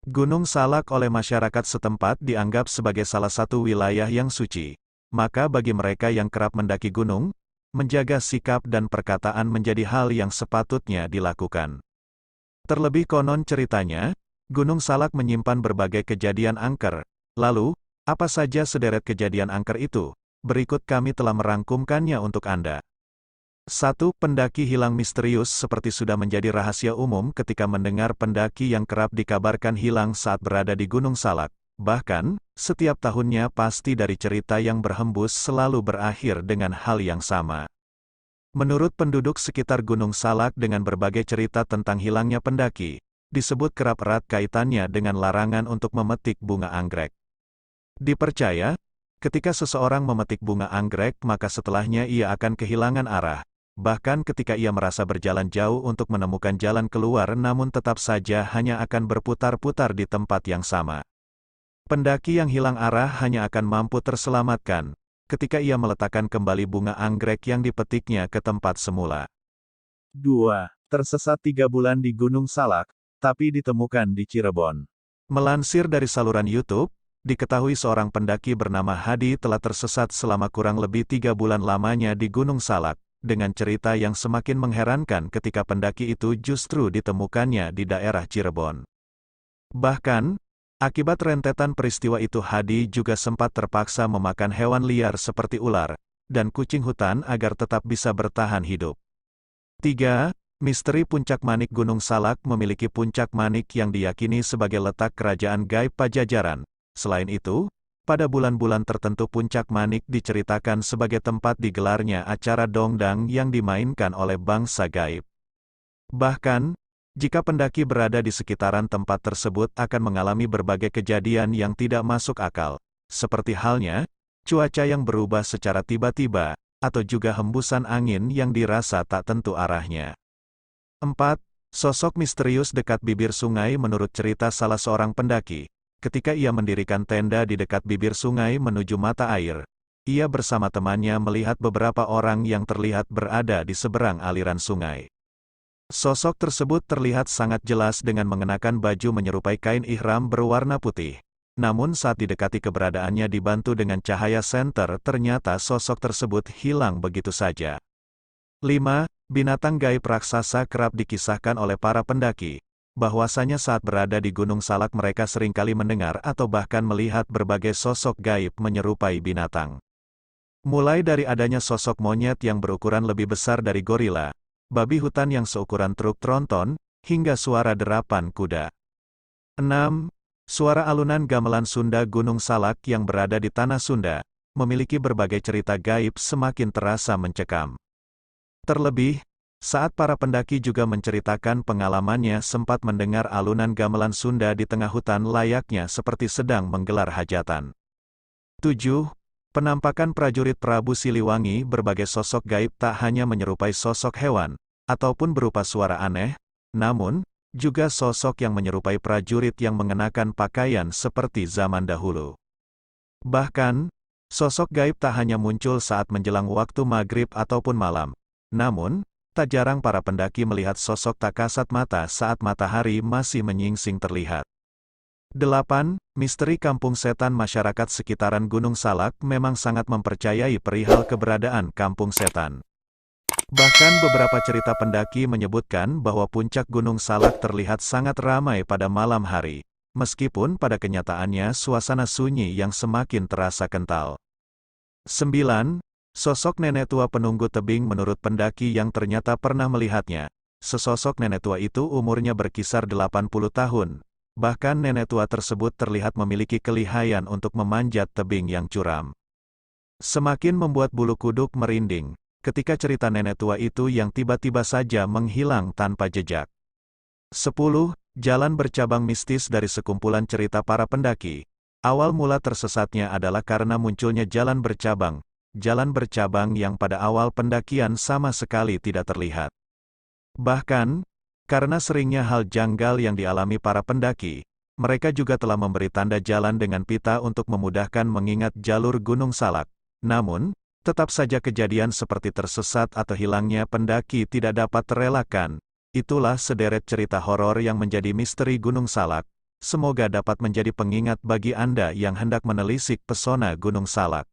Gunung Salak oleh masyarakat setempat dianggap sebagai salah satu wilayah yang suci. Maka bagi mereka yang kerap mendaki gunung, menjaga sikap dan perkataan menjadi hal yang sepatutnya dilakukan. Terlebih konon ceritanya, Gunung Salak menyimpan berbagai kejadian angker. Lalu, apa saja sederet kejadian angker itu? Berikut kami telah merangkumkannya untuk Anda. 1. Pendaki hilang misterius seperti sudah menjadi rahasia umum ketika mendengar pendaki yang kerap dikabarkan hilang saat berada di Gunung Salak. Bahkan, setiap tahunnya pasti dari cerita yang berhembus selalu berakhir dengan hal yang sama. Menurut penduduk sekitar Gunung Salak dengan berbagai cerita tentang hilangnya pendaki, disebut kerap erat kaitannya dengan larangan untuk memetik bunga anggrek. Dipercaya, ketika seseorang memetik bunga anggrek maka setelahnya ia akan kehilangan arah. Bahkan ketika ia merasa berjalan jauh untuk menemukan jalan keluar namun tetap saja hanya akan berputar-putar di tempat yang sama. Pendaki yang hilang arah hanya akan mampu terselamatkan ketika ia meletakkan kembali bunga anggrek yang dipetiknya ke tempat semula. 2. Tersesat 3 bulan di Gunung Salak, tapi ditemukan di Cirebon. Melansir dari saluran YouTube, diketahui seorang pendaki bernama Hadi telah tersesat selama kurang lebih 3 bulan lamanya di Gunung Salak, dengan cerita yang semakin mengherankan ketika pendaki itu justru ditemukannya di daerah Cirebon. Bahkan, akibat rentetan peristiwa itu Hadi juga sempat terpaksa memakan hewan liar seperti ular dan kucing hutan agar tetap bisa bertahan hidup. 3. Misteri Puncak Manik Gunung Salak memiliki puncak manik yang diyakini sebagai letak kerajaan gaib Pajajaran. Selain itu, pada bulan-bulan tertentu Puncak Manik diceritakan sebagai tempat digelarnya acara dongdang yang dimainkan oleh bangsa gaib. Bahkan, jika pendaki berada di sekitaran tempat tersebut akan mengalami berbagai kejadian yang tidak masuk akal, seperti halnya, cuaca yang berubah secara tiba-tiba, atau juga hembusan angin yang dirasa tak tentu arahnya. 4. Sosok misterius dekat bibir sungai menurut cerita salah seorang pendaki. Ketika ia mendirikan tenda di dekat bibir sungai menuju mata air, ia bersama temannya melihat beberapa orang yang terlihat berada di seberang aliran sungai. Sosok tersebut terlihat sangat jelas dengan mengenakan baju menyerupai kain ihram berwarna putih. Namun saat didekati keberadaannya dibantu dengan cahaya senter ternyata sosok tersebut hilang begitu saja. 5. Binatang gaib raksasa kerap dikisahkan oleh para pendaki. Bahwasanya saat berada di Gunung Salak mereka seringkali mendengar atau bahkan melihat berbagai sosok gaib menyerupai binatang. Mulai dari adanya sosok monyet yang berukuran lebih besar dari gorila, babi hutan yang seukuran truk tronton, hingga suara derapan kuda. 6. Suara alunan gamelan Sunda Gunung Salak yang berada di Tanah Sunda, memiliki berbagai cerita gaib semakin terasa mencekam. Terlebih, saat para pendaki juga menceritakan pengalamannya sempat mendengar alunan gamelan Sunda di tengah hutan layaknya seperti sedang menggelar hajatan. 7. Penampakan prajurit Prabu Siliwangi berbagai sosok gaib tak hanya menyerupai sosok hewan, ataupun berupa suara aneh, namun, juga sosok yang menyerupai prajurit yang mengenakan pakaian seperti zaman dahulu. Bahkan, sosok gaib tak hanya muncul saat menjelang waktu maghrib ataupun malam, namun, tak jarang para pendaki melihat sosok tak kasat mata saat matahari masih menyingsing terlihat. 8. Misteri Kampung Setan. Masyarakat sekitaran Gunung Salak memang sangat mempercayai perihal keberadaan Kampung Setan. Bahkan beberapa cerita pendaki menyebutkan bahwa puncak Gunung Salak terlihat sangat ramai pada malam hari, meskipun pada kenyataannya suasana sunyi yang semakin terasa kental. 9. Sosok nenek tua penunggu tebing. Menurut pendaki yang ternyata pernah melihatnya, sesosok nenek tua itu umurnya berkisar 80 tahun. Bahkan nenek tua tersebut terlihat memiliki kelihayan untuk memanjat tebing yang curam. Semakin membuat bulu kuduk merinding, ketika cerita nenek tua itu yang tiba-tiba saja menghilang tanpa jejak. 10. Jalan bercabang mistis dari sekumpulan cerita para pendaki. Awal mula tersesatnya adalah karena munculnya jalan bercabang yang pada awal pendakian sama sekali tidak terlihat. Bahkan, karena seringnya hal janggal yang dialami para pendaki, mereka juga telah memberi tanda jalan dengan pita untuk memudahkan mengingat jalur Gunung Salak. Namun, tetap saja kejadian seperti tersesat atau hilangnya pendaki tidak dapat terelakkan. Itulah sederet cerita horor yang menjadi misteri Gunung Salak, Semoga dapat menjadi pengingat bagi Anda yang hendak menelisik pesona Gunung Salak.